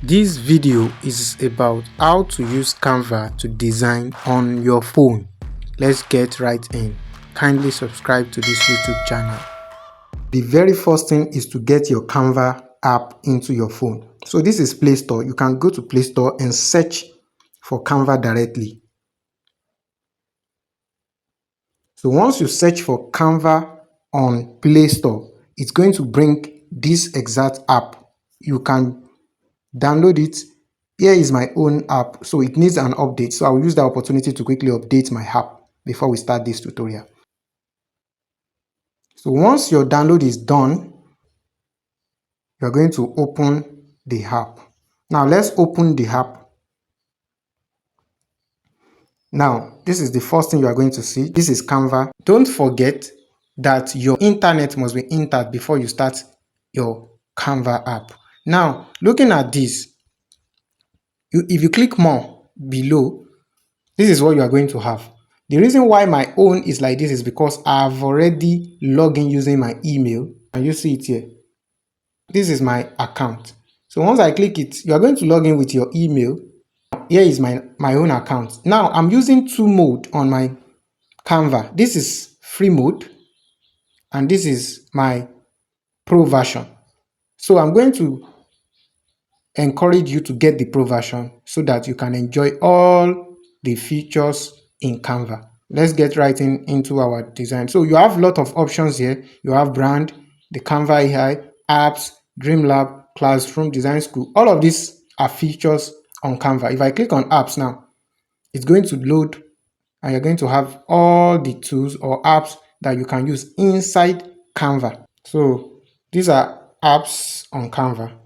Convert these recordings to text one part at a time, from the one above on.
This video is about how to use Canva to design on your phone. Let's get right in. Kindly subscribe to this YouTube channel. The very first thing is to get your Canva app into your phone. So this is Play Store. You can go to Play Store and search for Canva directly. So once you search for Canva on Play Store, it's going to bring this exact app. You can download it. Here is my own app, so it needs an update. So I will use the opportunity to quickly update my app before we start this tutorial. So once your download is done, you're going to open the app. Now let's open the app. Now, this is the first thing you are going to see. This is Canva. Don't forget that your internet must be entered before you start your Canva app. Now, looking at this, if you click more below, this is what you are going to have. The reason why my own is like this is because I've already logged in using my email, and you see it here. This is my account. So once I click it, you are going to log in with your email. Here is my own account. Now I'm using two mode on my Canva. This is free mode and this is my pro version. So I'm going to encourage you to get the pro version so that you can enjoy all the features in Canva. Let's get right into our design. So you have a lot of options here. You have brand, the Canva AI, apps, Dream Lab, Classroom, Design School. All of these are features on Canva. If I click on apps now, it's going to load and you're going to have all the tools or apps that you can use inside Canva. So these are apps on Canva.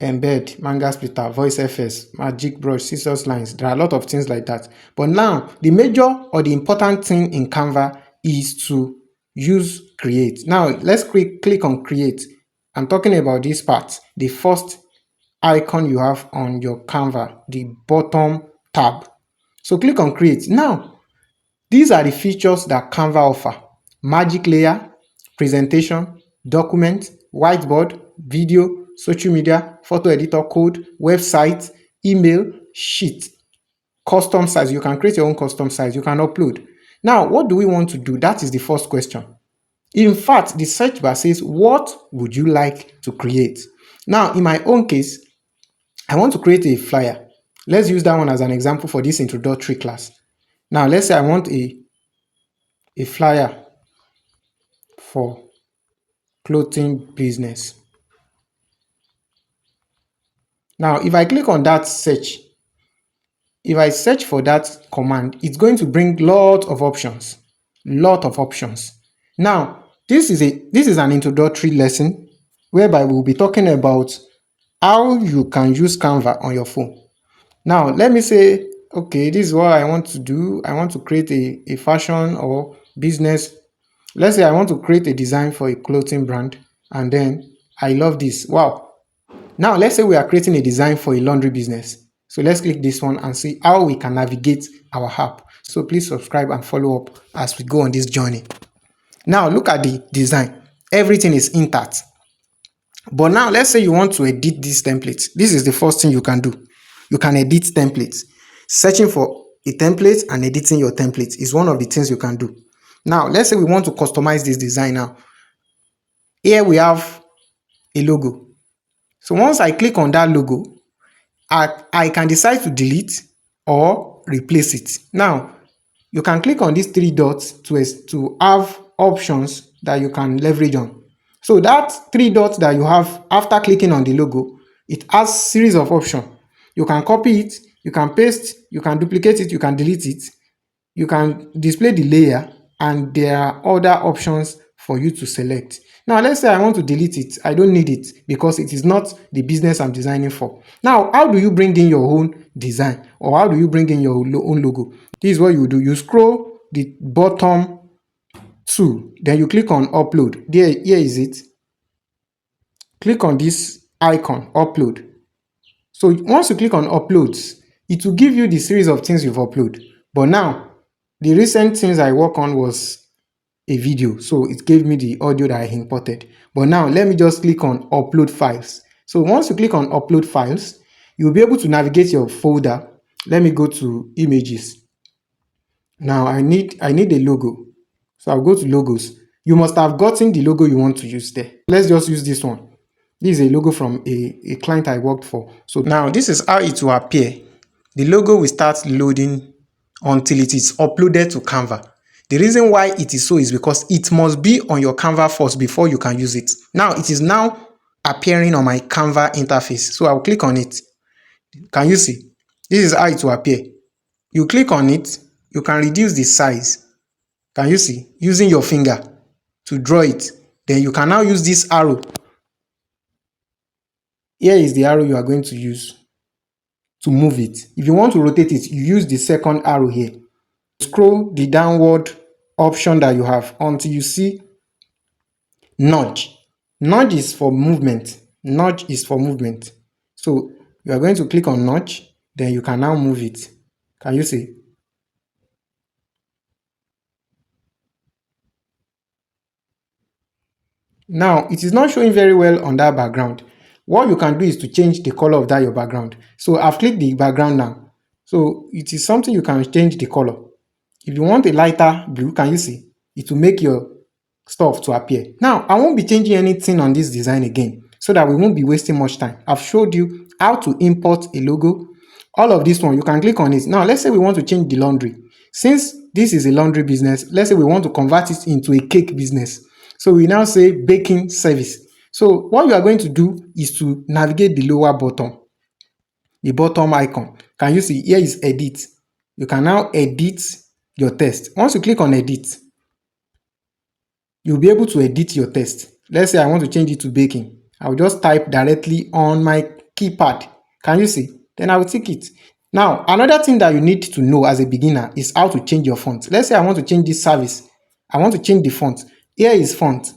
Embed, Manga Splitter, Voice FS, Magic Brush, Scissors Lines. There are a lot of things like that. But now, the major or the important thing in Canva is to use Create. Now, let's click on Create. I'm talking about this part, the first icon you have on your Canva, the bottom tab. So click on Create. Now, these are the features that Canva offer. Magic Layer, Presentation, Document, Whiteboard, Video, social media, photo editor, code, website, email, sheet, custom size. You can create your own custom size. You can upload. Now, what do we want to do? That is the first question. In fact, the search bar says, what would you like to create? Now, in my own case, I want to create a flyer. Let's use that one as an example for this introductory class. Now, let's say I want a flyer for clothing business. Now, if I click on that search, if I search for that command, it's going to bring lot of options. Now, this is an introductory lesson whereby we'll be talking about how you can use Canva on your phone. Now, let me say, okay, this is what I want to do. I want to create a fashion or business. Let's say I want to create a design for a clothing brand, and then I love this. Wow. Now, let's say we are creating a design for a laundry business. So let's click this one and see how we can navigate our app. So please subscribe and follow up as we go on this journey. Now, look at the design. Everything is intact. But now, let's say you want to edit these templates. This is the first thing you can do. You can edit templates. Searching for a template and editing your template is one of the things you can do. Now, let's say we want to customize this design now. Here we have a logo. So once I click on that logo, I can decide to delete or replace it. Now, you can click on these three dots to have options that you can leverage on. So that three dots that you have after clicking on the logo, it has series of options. You can copy it, you can paste, you can duplicate it, you can delete it, you can display the layer, and there are other options for you to select. Now, let's say I want to delete it. I don't need it because it is not the business I'm designing for. Now, how do you bring in your own design, or how do you bring in your own logo? This is what you do. You scroll the bottom two, then you click on upload. Here is it. Click on this icon, upload. So once you click on uploads, it will give you the series of things you've uploaded. But now, the recent things I work on was a video, so it gave me the audio that I imported. But now let me just click on upload files. So once you click on upload files, you'll be able to navigate your folder. Let me go to images. Now I need a logo. So I'll go to logos. You must have gotten the logo you want to use there. Let's just use this one. This is a logo from a client I worked for. So now this is how it will appear. The logo will start loading until it is uploaded to Canva. The reason why it is so is because it must be on your Canva first before you can use it. Now it is now appearing on my Canva interface. So I'll click on it. Can you see? This is how it will appear. You click on it, you can reduce the size. Can you see? Using your finger to draw it. Then you can now use this arrow. Here is the arrow you are going to use to move it. If you want to rotate it, you use the second arrow here. Scroll the downward option that you have until you see nudge. Nudge is for movement. Nudge is for movement. So you are going to click on nudge, then you can now move it. Can you see? Now, it is not showing very well on that background. What you can do is to change the color of that your background. So I've clicked the background now. So it is something you can change the color. If you want a lighter blue, can you see? It will make your stuff to appear. Now, I won't be changing anything on this design again so that we won't be wasting much time. I've showed you how to import a logo. All of this one, you can click on it. Now, let's say we want to change the laundry. Since this is a laundry business, let's say we want to convert it into a cake business. So we now say baking service. So what you are going to do is to navigate the lower bottom, the bottom icon. Can you see? Here is edit. You can now edit your text. Once you click on edit, you'll be able to edit your text. Let's say I want to change it to baking. I'll just type directly on my keypad. Can you see? Then I will tick it. Now, another thing that you need to know as a beginner is how to change your font. Let's say I want to change this service. I want to change the font. Here is font.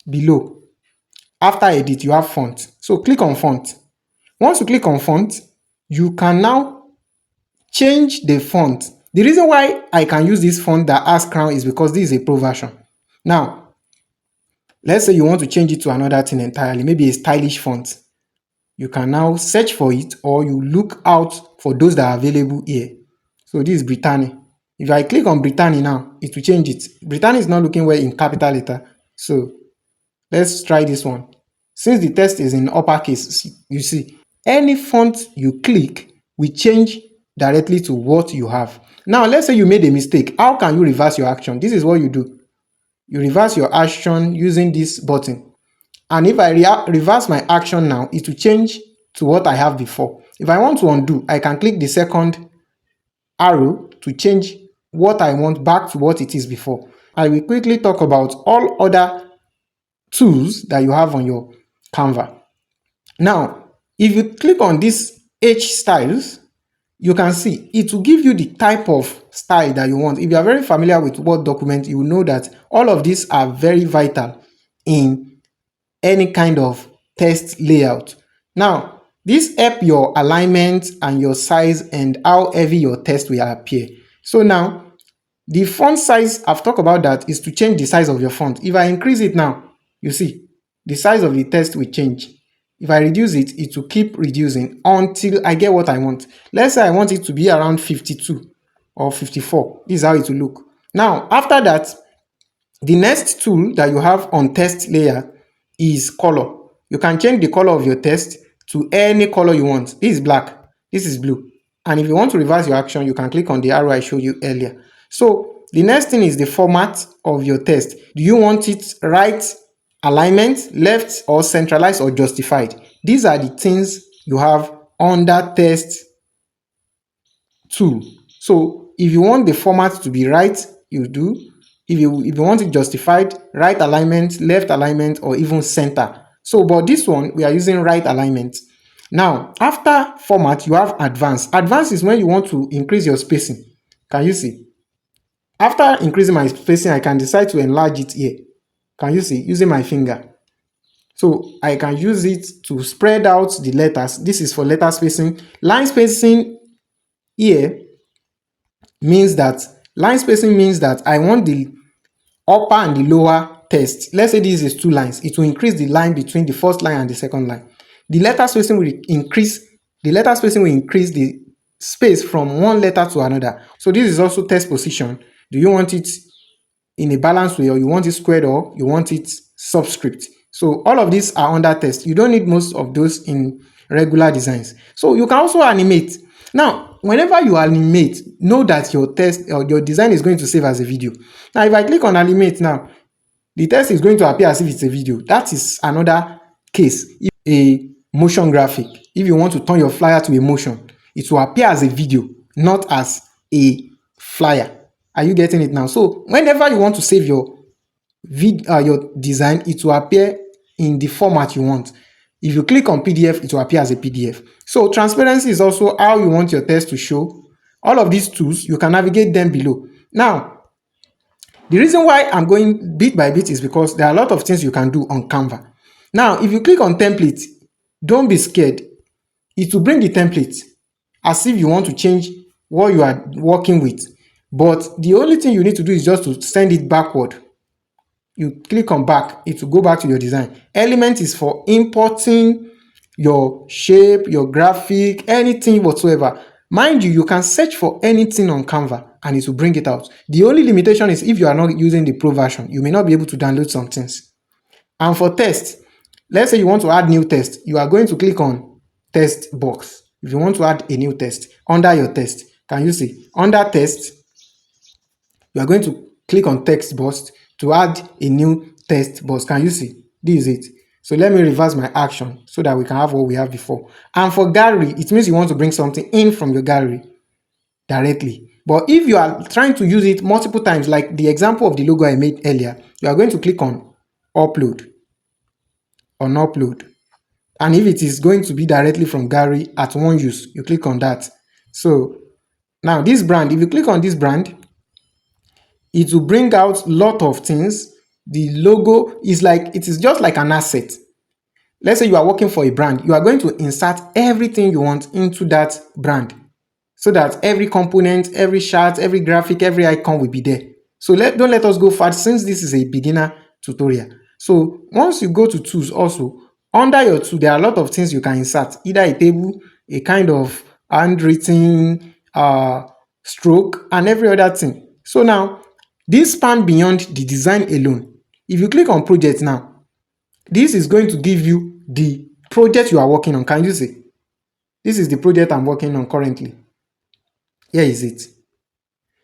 Below. After edit, you have font. So click on font. Once you click on font, you can now change the font. The reason why I can use this font that has crown is because this is a pro version. Now, let's say you want to change it to another thing entirely, maybe a stylish font. You can now search for it or you look out for those that are available here. So this is Britannia. If I click on Britannia now, it will change it. Britannia is not looking well in capital letter. So let's try this one. Since the text is in uppercase, you see, any font you click will change directly to what you have. Now, let's say you made a mistake. How can you reverse your action? This is what you do. You reverse your action using this button. And if I reverse my action now, it will change to what I have before. If I want to undo, I can click the second arrow to change what I want back to what it is before. I will quickly talk about all other tools that you have on your Canva. Now, if you click on this H styles, you can see it will give you the type of style that you want. If you are very familiar with Word document, you will know that all of these are very vital in any kind of text layout. Now, this help your alignment and your size and how heavy your text will appear. So now, the font size, I've talked about that, is to change the size of your font. If I increase it now, you see, the size of the text will change. If I reduce it, it will keep reducing until I get what I want. Let's say I want it to be around 52 or 54. This is how it will look. Now, after that, the next tool that you have on text layer is color. You can change the color of your text to any color you want. This is black. This is blue. And if you want to reverse your action, you can click on the arrow I showed you earlier. So the next thing is the format of your text. Do you want it right alignment, left, or centralized or justified? These are the things you have under text tool. So if you want the format to be right, you do. If you want it justified, right alignment, left alignment, or even center. So, but this one, we are using right alignment. Now, after format, you have advanced. Advanced is when you want to increase your spacing. Can you see? After increasing my spacing, I can decide to enlarge it here. Can you see? Using my finger. So I can use it to spread out the letters. This is for letter spacing. Line spacing here means that I want the upper and the lower text. Let's say this is 2 lines. It will increase the line between the first line and the second line. The letter spacing will increase The letter spacing will increase the space from one letter to another. So this is also text position. Do you want it in a balanced way, or you want it squared, or you want it subscript? So all of these are under text. You don't need most of those in regular designs. So you can also animate. Now, whenever you animate, know that your text or your design is going to save as a video. Now, if I click on animate now, the text is going to appear as if it's a video. That is another case. If a motion graphic, if you want to turn your flyer to a motion, it will appear as a video, not as a flyer. Are you getting it now? So whenever you want to save your your design, it will appear in the format you want. If you click on PDF, it will appear as a PDF. So transparency is also how you want your text to show. All of these tools, you can navigate them below. Now, the reason why I'm going bit by bit is because there are a lot of things you can do on Canva. Now, if you click on template, don't be scared. It will bring the template as if you want to change what you are working with. But the only thing you need to do is just to send it backward. You click on back, it will go back to your design. Element is for importing your shape, your graphic, anything whatsoever. Mind you, you can search for anything on Canva and it will bring it out. The only limitation is if you are not using the pro version, you may not be able to download some things. And for text, let's say you want to add new text, you are going to click on text box. If you want to add a new text under your text, can you see? Under text, you are going to click on text box to add a new text box. Can you see? This is it. So let me reverse my action so that we can have what we have before. And for gallery, it means you want to bring something in from your gallery directly. But if you are trying to use it multiple times, like the example of the logo I made earlier, you are going to click on upload, And if it is going to be directly from gallery at one use, you click on that. So now this brand, if you click on this brand, it will bring out a lot of things. The logo is like, it is just like an asset. Let's say you are working for a brand, you are going to insert everything you want into that brand so that every component, every chart, every graphic, every icon will be there. So don't let us go fast since this is a beginner tutorial. So once you go to tools also, under your tool, there are a lot of things you can insert, either a table, a kind of handwritten stroke, and every other thing. So now, this span beyond the design alone. If you click on project now, this is going to give you the project you are working on. Can you see? This is the project I'm working on currently. Here is it.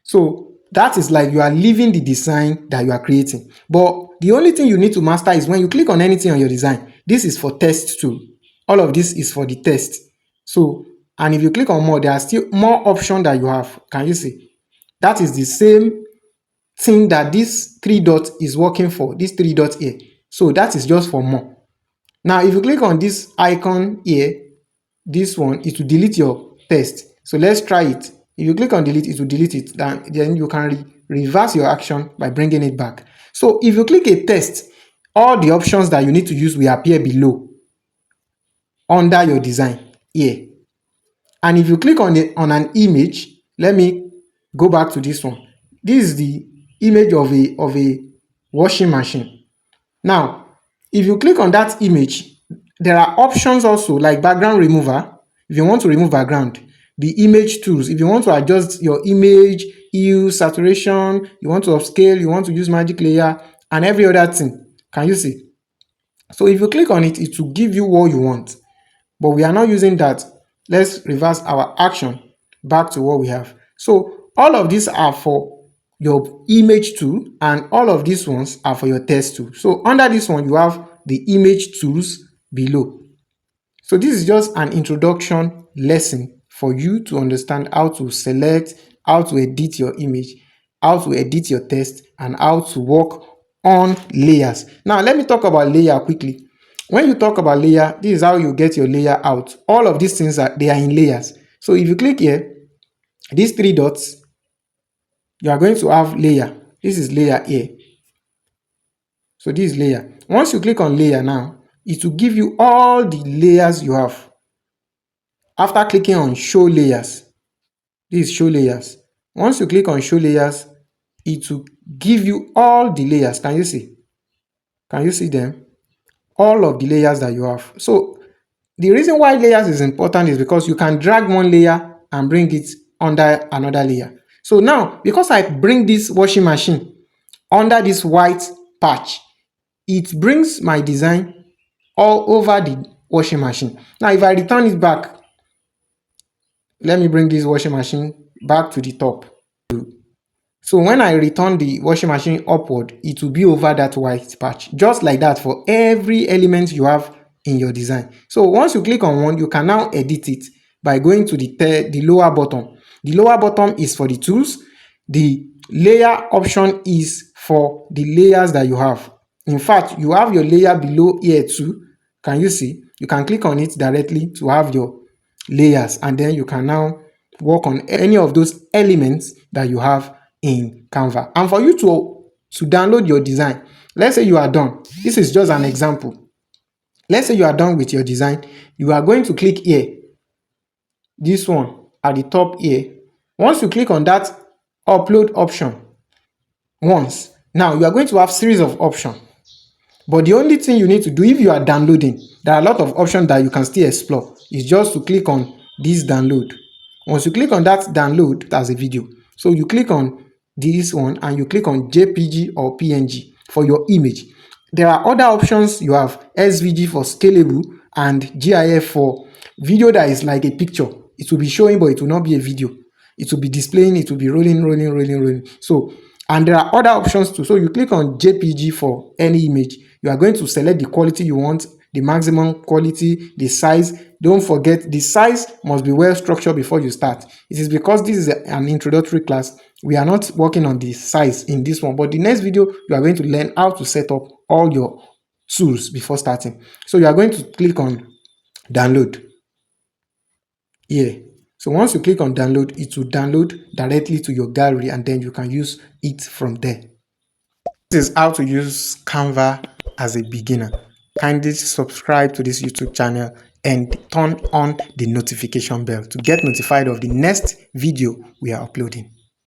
So that is like you are leaving the design that you are creating. But the only thing you need to master is when you click on anything on your design, this is for test tool. All of this is for the test. So, and if you click on more, there are still more options that you have. Can you see? That is the same thing that this 3 dots is working for, this 3 dots here. So that is just for more. Now, if you click on this icon here, this one, it will delete your text. So let's try it. If you click on delete, it will delete it. Then you can reverse your action by bringing it back. So if you click a text, all the options that you need to use will appear below under your design here. And if you click on an image, let me go back to this one. This is the image of a washing machine. Now, if you click on that image, there are options also like background remover. If you want to remove background, the image tools, if you want to adjust your image, hue, saturation, you want to upscale, you want to use magic layer, and every other thing. Can you see? So if you click on it, it will give you what you want. But we are not using that. Let's reverse our action back to what we have. So all of these are for your image tool, and all of these ones are for your text tool. So under this one, you have the image tools below. So this is just an introduction lesson for you to understand how to select, how to edit your image, how to edit your text, and how to work on layers. Now let me talk about layer quickly. When you talk about layer, this is how you get your layer out. All of these things they are in layers. So if you click here, these 3 dots, you are going to have layer. This is layer here. So this is layer. Once you click on layer now, it will give you all the layers you have. After clicking on show layers, this is show layers. Once you click on show layers, it will give you all the layers. Can you see? Can you see them? All of the layers that you have. So The reason why layers is important is because you can drag one layer and bring it under another layer. So now, because I bring this washing machine under this white patch, it brings my design all over the washing machine. Now, if I return it back, let me bring this washing machine back to the top. So when I return the washing machine upward, it will be over that white patch. Just like that for every element you have in your design. So once you click on one, you can now edit it by going to the lower bottom. The lower bottom is for the tools. The layer option is for the layers that you have. In fact, you have your layer below here too. Can you see? You can click on it directly to have your layers, and then you can now work on any of those elements that you have in Canva. And for you to download your design, let's say you are done. This is just an example. Let's say you are done with your design. You are going to click here, this one at the top here. Once you click on that upload option once, now you are going to have series of options. But the only thing you need to do if you are downloading, there are a lot of options that you can still explore. Is just to click on this download. Once you click on that download as a video, so you click on this one and you click on JPG or PNG for your image. There are other options. You have SVG for scalable and GIF for video that is like a picture. It will be showing, but it will not be a video. It will be displaying, it will be rolling. So, and there are other options too. So you click on JPG for any image. You are going to select the quality you want, the maximum quality, the size. Don't forget, the size must be well structured before you start. It is because this is an introductory class. We are not working on the size in this one, but the next video, you are going to learn how to set up all your tools before starting. So you are going to click on download here. So once you click on download, it will download directly to your gallery, and then you can use it from there. This is how to use Canva as a beginner. Kindly subscribe to this YouTube channel and turn on the notification bell to get notified of the next video we are uploading.